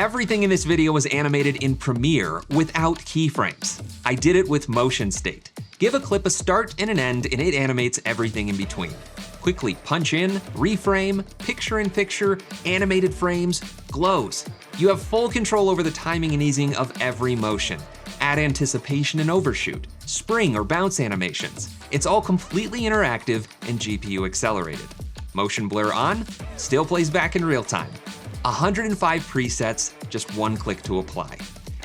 Everything in this video was animated in Premiere without keyframes. I did it with motion state. Give a clip a start and an end and it animates everything in between. Quickly punch in, reframe, picture-in-picture, animated frames, glows. You have full control over the timing and easing of every motion. Add anticipation and overshoot, spring or bounce animations. It's all completely interactive and GPU accelerated. Motion blur on, still plays back in real time. 105 presets, just one click to apply.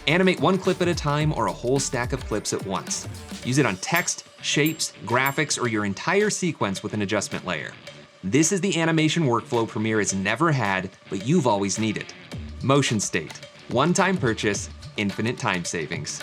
Animate one clip at a time or a whole stack of clips at once. Use it on text, shapes, graphics, or your entire sequence with an adjustment layer. This is the animation workflow Premiere has never had, but you've always needed. Motion state, one-time purchase, infinite time savings.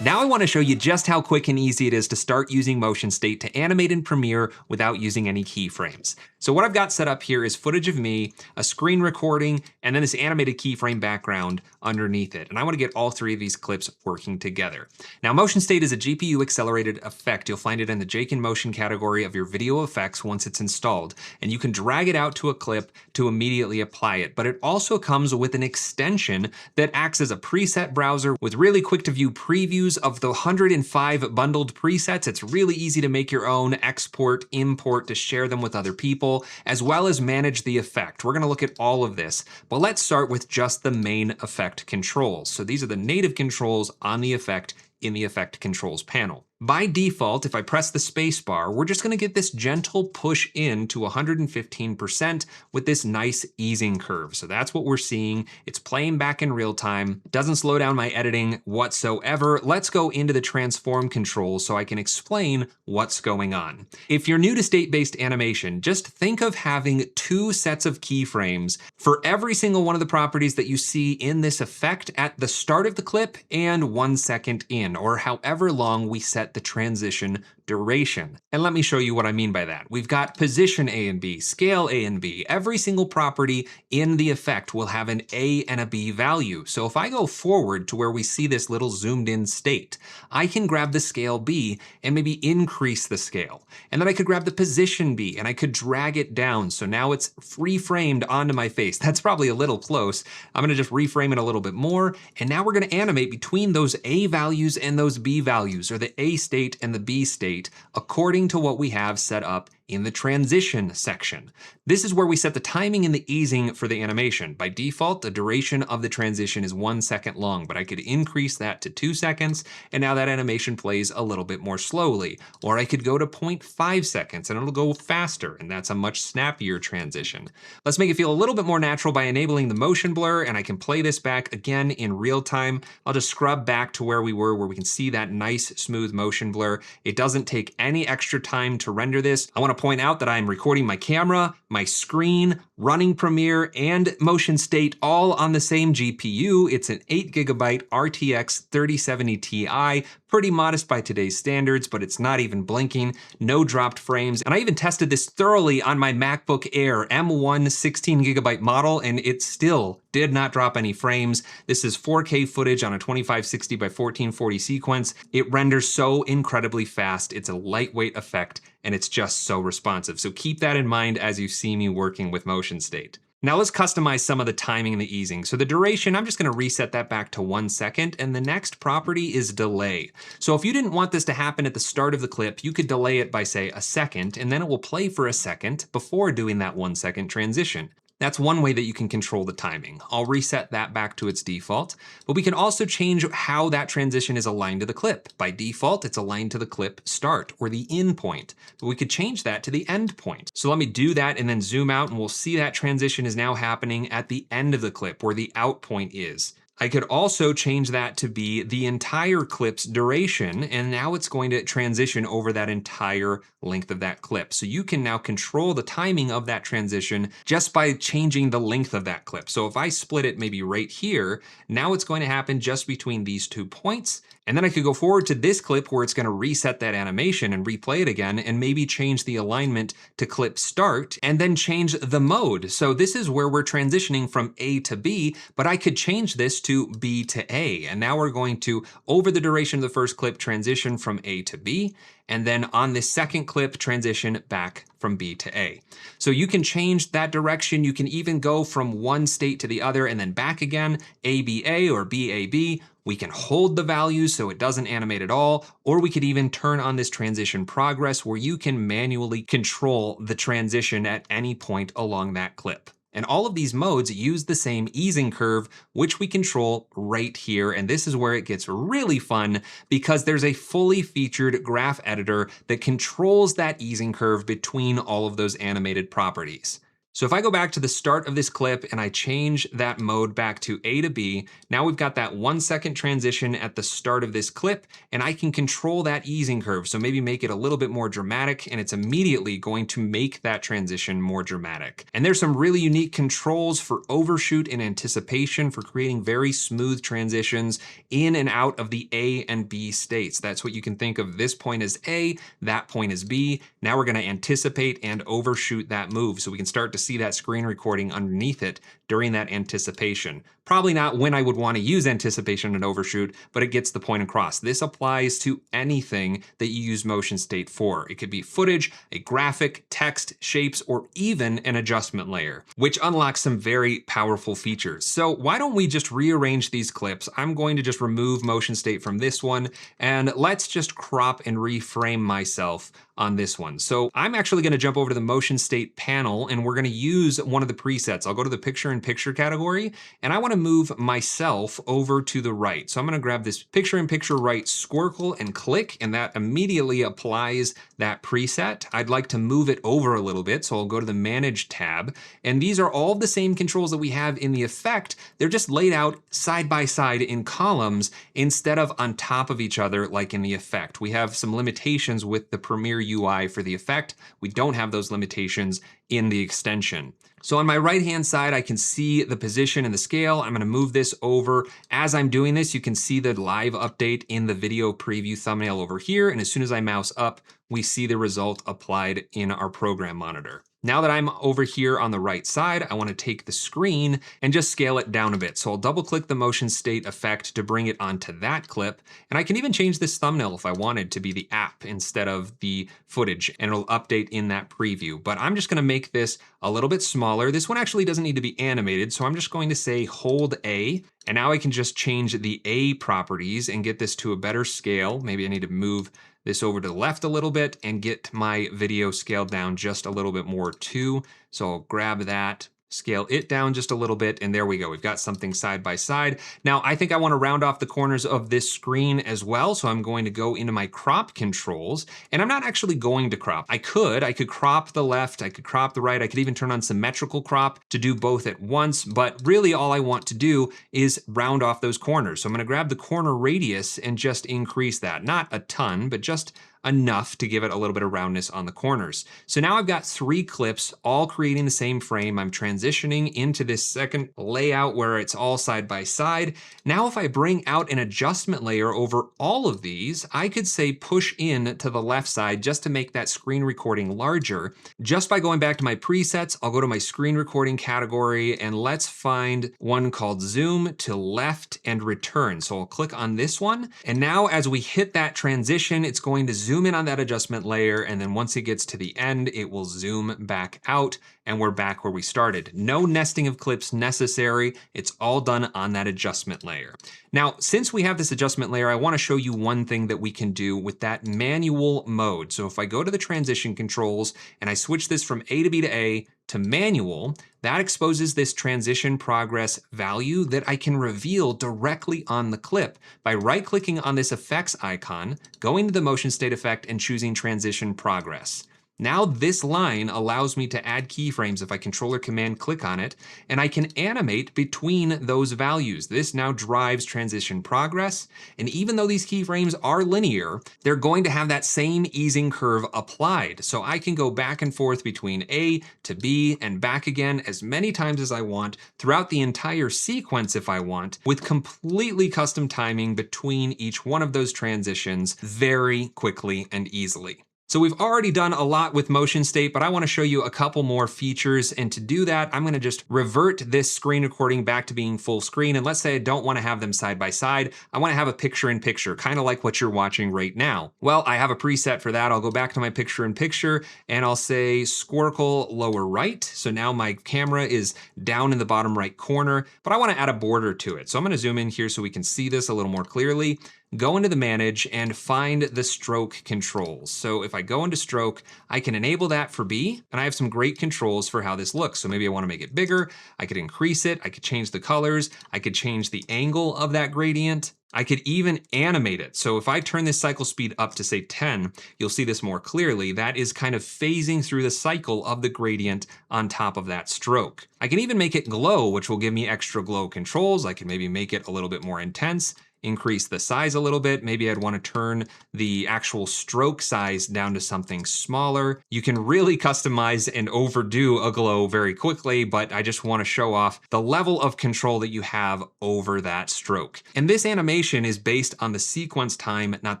Now I want to show you just how quick and easy it is to start using motion state to animate in Premiere without using any keyframes. So what I've got set up here is footage of me, a screen recording, and then this animated keyframe background underneath it. And I want to get all three of these clips working together. Now motion state is a GPU accelerated effect. You'll find it in the Jake in Motion category of your video effects once it's installed. And you can drag it out to a clip to immediately apply it. But it also comes with an extension that acts as a preset browser with really quick to view previews of the 105 bundled presets. It's really easy to make your own, export, import to share them with other people, as well as manage the effect. We're gonna look at all of this, but let's start with just the main effect controls. So these are the native controls on the effect in the effect controls panel. By default, if I press the space bar, we're just gonna get this gentle push in to 115% with this nice easing curve. So that's what we're seeing. It's playing back in real time. It doesn't slow down my editing whatsoever. Let's go into the transform controls so I can explain what's going on. If you're new to state-based animation, just think of having two sets of keyframes for every single one of the properties that you see in this effect at the start of the clip and 1 second in, or however long we set the transition duration. And let me show you what I mean by that. We've got position A and B, scale A and B. Every single property in the effect will have an A and a B value. So if I go forward to where we see this little zoomed in state, I can grab the scale B and maybe increase the scale. And then I could grab the position B and I could drag it down. So now it's free-framed onto my face. That's probably a little close. I'm gonna just reframe it a little bit more. And now we're gonna animate between those A values and those B values, or the A state and the B state, according to what we have set up in the transition section. This is where we set the timing and the easing for the animation. By default, the duration of the transition is 1 second long, but I could increase that to 2 seconds, and now that animation plays a little bit more slowly. Or I could go to 0.5 seconds and it'll go faster, and that's a much snappier transition. Let's make it feel a little bit more natural by enabling the motion blur, and I can play this back again in real time. I'll just scrub back to where we were, where we can see that nice smooth motion blur. It doesn't take any extra time to render this. I want to point out that I'm recording my camera, my screen, running Premiere, and motion state all on the same GPU. It's an 8GB RTX 3070 Ti, pretty modest by today's standards, but it's not even blinking, no dropped frames. And I even tested this thoroughly on my MacBook Air M1 16GB model, and it still did not drop any frames. This is 4K footage on a 2560 by 1440 sequence. It renders so incredibly fast. It's a lightweight effect, and it's just so responsive. So keep that in mind as you see me working with motion state. Now let's customize some of the timing and the easing. So the duration, I'm just gonna reset that back to 1 second, and the next property is delay. So if you didn't want this to happen at the start of the clip, you could delay it by, say, a second, and then it will play for a second before doing that 1 second transition. That's one way that you can control the timing. I'll reset that back to its default, but we can also change how that transition is aligned to the clip. By default, it's aligned to the clip start or the in point, but we could change that to the end point. So let me do that and then zoom out, and we'll see that transition is now happening at the end of the clip where the out point is. I could also change that to be the entire clip's duration, and now it's going to transition over that entire length of that clip. So you can now control the timing of that transition just by changing the length of that clip. So if I split it maybe right here, now it's going to happen just between these 2 points. And then I could go forward to this clip where it's gonna reset that animation and replay it again, and maybe change the alignment to clip start, and then change the mode. So this is where we're transitioning from A to B, but I could change this to B to A. And now we're going to, over the duration of the first clip, transition from A to B. And then on this second clip, transition back from B to A. So you can change that direction. You can even go from one state to the other and then back again, ABA or BAB. We can hold the values so it doesn't animate at all, or we could even turn on this transition progress where you can manually control the transition at any point along that clip. And all of these modes use the same easing curve, which we control right here. And this is where it gets really fun because there's a fully featured graph editor that controls that easing curve between all of those animated properties. So if I go back to the start of this clip and I change that mode back to A to B, now we've got that 1 second transition at the start of this clip, and I can control that easing curve. So maybe make it a little bit more dramatic, and it's immediately going to make that transition more dramatic. And there's some really unique controls for overshoot and anticipation for creating very smooth transitions in and out of the A and B states. That's what you can think of. This point as A, that point is B. Now we're going to anticipate and overshoot that move so we can start to see that screen recording underneath it during that anticipation. Probably not when I would want to use anticipation and overshoot, but it gets the point across. This applies to anything that you use motion state for. It could be footage, a graphic, text, shapes, or even an adjustment layer, which unlocks some very powerful features. So why don't we just rearrange these clips? I'm going to just remove motion state from this one, and let's just crop and reframe myself on this one. So I'm actually going to jump over to the motion state panel, and we're going to use one of the presets. I'll go to the picture-in-picture category, and I want to move myself over to the right. So I'm going to grab this picture-in-picture right squircle and click, and that immediately applies that preset. I'd like to move it over a little bit, so I'll go to the Manage tab, and these are all the same controls that we have in the effect. They're just laid out side by side in columns instead of on top of each other like in the effect. We have some limitations with the Premiere UI for the effect. We don't have those limitations in the extension. So on my right-hand side, I can see the position and the scale. I'm going to move this over. As I'm doing this, you can see the live update in the video preview thumbnail over here. And as soon as I mouse up, we see the result applied in our program monitor. Now that I'm over here on the right side, I want to take the screen and just scale it down a bit. So I'll double click the motion state effect to bring it onto that clip. And I can even change this thumbnail if I wanted to be the app instead of the footage, and it'll update in that preview. But I'm just going to make this a little bit smaller. This one actually doesn't need to be animated. So I'm just going to say hold A. And now I can just change the A properties and get this to a better scale. Maybe I need to move this over to the left a little bit and get my video scaled down just a little bit more too. So I'll grab that, scale it down just a little bit, and there we go. We've got something side by side. Now, I think I want to round off the corners of this screen as well, so I'm going to go into my crop controls, and I'm not actually going to crop. I could crop the left, I could crop the right, I could even turn on symmetrical crop to do both at once, but really all I want to do is round off those corners. So I'm going to grab the corner radius and just increase that. Not a ton, but just enough to give it a little bit of roundness on the corners. So now I've got 3 clips all creating the same frame. I'm transitioning into this second layout where it's all side by side. Now if I bring out an adjustment layer over all of these, I could say push in to the left side just to make that screen recording larger. Just by going back to my presets, I'll go to my screen recording category and let's find one called zoom to left and return. So I'll click on this one. And now as we hit that transition, it's going to zoom in on that adjustment layer, and then once it gets to the end, it will zoom back out, and we're back where we started. No nesting of clips necessary. It's all done on that adjustment layer. Now, since we have this adjustment layer, I want to show you one thing that we can do with that manual mode. So if I go to the transition controls and I switch this from A to B to A to manual, that exposes this transition progress value that I can reveal directly on the clip by right-clicking on this effects icon, going to the motion state effect and choosing transition progress. Now this line allows me to add keyframes if I Control or Command click on it, and I can animate between those values. This now drives transition progress, and even though these keyframes are linear, they're going to have that same easing curve applied. So I can go back and forth between A to B and back again as many times as I want throughout the entire sequence if I want, with completely custom timing between each one of those transitions very quickly and easily. So we've already done a lot with motion state, but I want to show you a couple more features. And to do that, I'm going to just revert this screen recording back to being full screen. And let's say I don't want to have them side by side. I want to have a picture in picture, kind of like what you're watching right now. Well, I have a preset for that. I'll go back to my picture in picture and I'll say Squircle lower right. So now my camera is down in the bottom right corner, but I want to add a border to it. So I'm going to zoom in here so we can see this a little more clearly. Go into the manage and find the stroke controls. So if I go into stroke, I can enable that for B, and I have some great controls for how this looks. So maybe I want to make it bigger, I could increase it, I could change the colors, I could change the angle of that gradient. I could even animate it. So if I turn this cycle speed up to say 10, you'll see this more clearly. That is kind of phasing through the cycle of the gradient on top of that stroke. I can even make it glow, which will give me extra glow controls. I can maybe make it a little bit more intense, increase the size a little bit. Maybe I'd want to turn the actual stroke size down to something smaller. You can really customize and overdo a glow very quickly, but I just want to show off the level of control that you have over that stroke. And this animation is based on the sequence time, not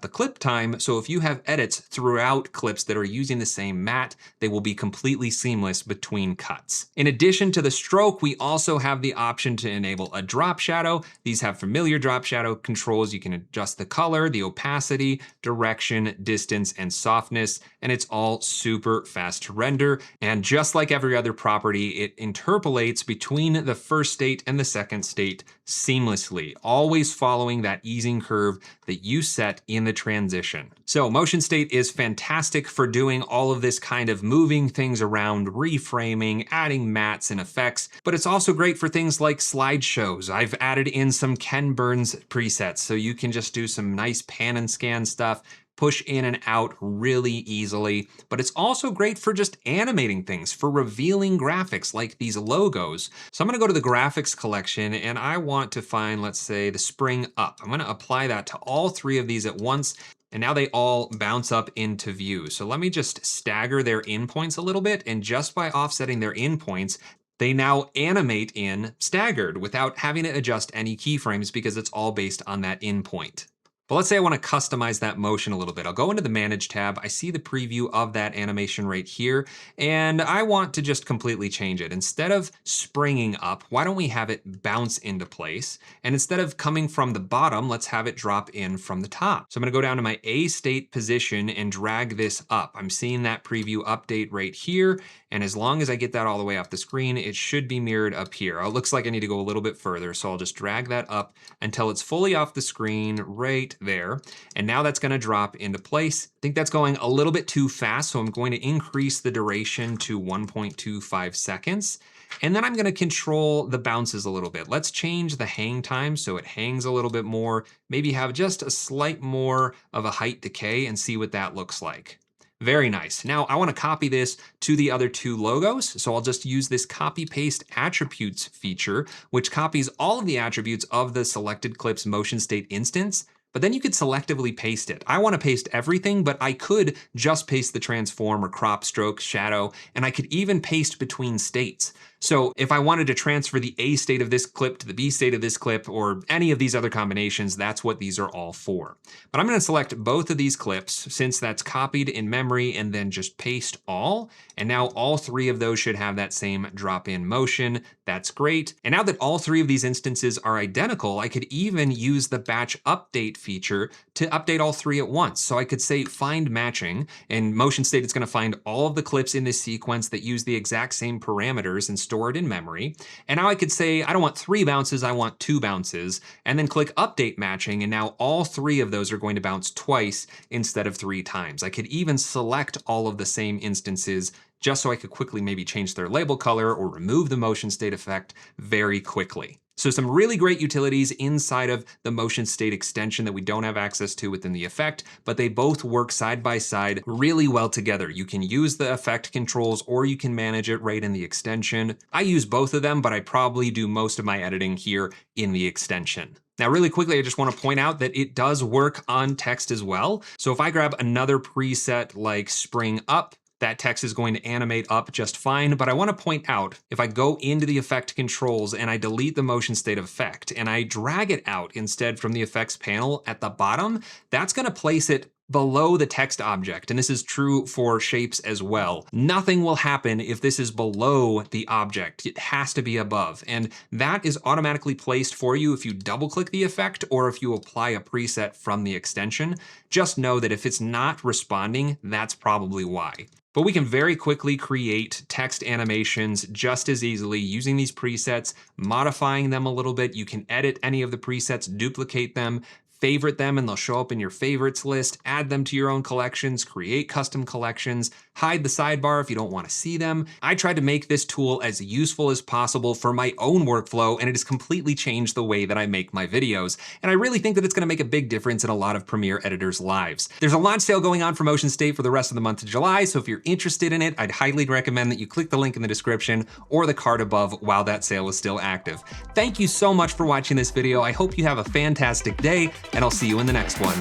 the clip time. So if you have edits throughout clips that are using the same mat, they will be completely seamless between cuts. In addition to the stroke, we also have the option to enable a drop shadow. These have familiar drop shadow controls. You can adjust the color, the opacity, direction, distance, and softness, and it's all super fast to render. And just like every other property, it interpolates between the first state and the second state seamlessly, always following that easing curve that you set in the transition. So motion state is fantastic for doing all of this kind of moving things around, reframing, adding mats and effects, but it's also great for things like slideshows. I've added in some Ken Burns presets, so you can just do some nice pan and scan stuff, push in and out really easily, but it's also great for just animating things, for revealing graphics like these logos. So I'm gonna go to the graphics collection and I want to find, let's say, the spring up. I'm gonna apply that to all three of these at once, and now they all bounce up into view. So let me just stagger their endpoints a little bit, and just by offsetting their endpoints, they now animate in staggered without having to adjust any keyframes because it's all based on that endpoint. But let's say I want to customize that motion a little bit. I'll go into the Manage tab. I see the preview of that animation right here, and I want to just completely change it. Instead of springing up, why don't we have it bounce into place? And instead of coming from the bottom, let's have it drop in from the top. So I'm going to go down to my A state position and drag this up. I'm seeing that preview update right here, and as long as I get that all the way off the screen, it should be mirrored up here. It looks like I need to go a little bit further, so I'll just drag that up until it's fully off the screen right there. And now that's going to drop into place. I think that's going a little bit too fast, so I'm going to increase the duration to 1.25 seconds. And then I'm going to control the bounces a little bit. Let's change the hang time so it hangs a little bit more, maybe have just a slight more of a height decay and see what that looks like. Very nice. Now I want to copy this to the other two logos. So I'll just use this copy paste attributes feature, which copies all of the attributes of the selected clip's motion state instance. But then you could selectively paste it. I want to paste everything, but I could just paste the transform or crop, stroke, shadow, and I could even paste between states. So if I wanted to transfer the A state of this clip to the B state of this clip, or any of these other combinations, that's what these are all for. But I'm going to select both of these clips since that's copied in memory and then just paste all. And now all three of those should have that same drop-in motion. That's great. And now that all three of these instances are identical, I could even use the batch update feature to update all three at once. So I could say find matching, and motion state is going to find all of the clips in this sequence that use the exact same parameters and store it in memory. And now I could say, I don't want 3 bounces, I want 2 bounces, and then click update matching, and now all 3 of those are going to bounce twice instead of 3 times. I could even select all of the same instances just so I could quickly maybe change their label color or remove the motion state effect very quickly. So some really great utilities inside of the motion state extension that we don't have access to within the effect, but they both work side by side really well together. You can use the effect controls or you can manage it right in the extension. I use both of them, but I probably do most of my editing here in the extension. Now, really quickly, I just want to point out that it does work on text as well. So if I grab another preset like Spring Up, that text is going to animate up just fine, but I want to point out, if I go into the effect controls and I delete the motion state effect and I drag it out instead from the effects panel at the bottom, that's going to place it below the text object, and this is true for shapes as well. Nothing will happen if this is below the object. It has to be above, and that is automatically placed for you if you double-click the effect or if you apply a preset from the extension. Just know that if it's not responding, that's probably why. But we can very quickly create text animations just as easily using these presets, modifying them a little bit. You can edit any of the presets, duplicate them, favorite them, and they'll show up in your favorites list, add them to your own collections, create custom collections, hide the sidebar if you don't want to see them. I tried to make this tool as useful as possible for my own workflow, and it has completely changed the way that I make my videos. And I really think that it's going to make a big difference in a lot of Premiere editors' lives. There's a launch sale going on for Motion State for the rest of the month of July, so if you're interested in it, I'd highly recommend that you click the link in the description or the card above while that sale is still active. Thank you so much for watching this video. I hope you have a fantastic day, and I'll see you in the next one.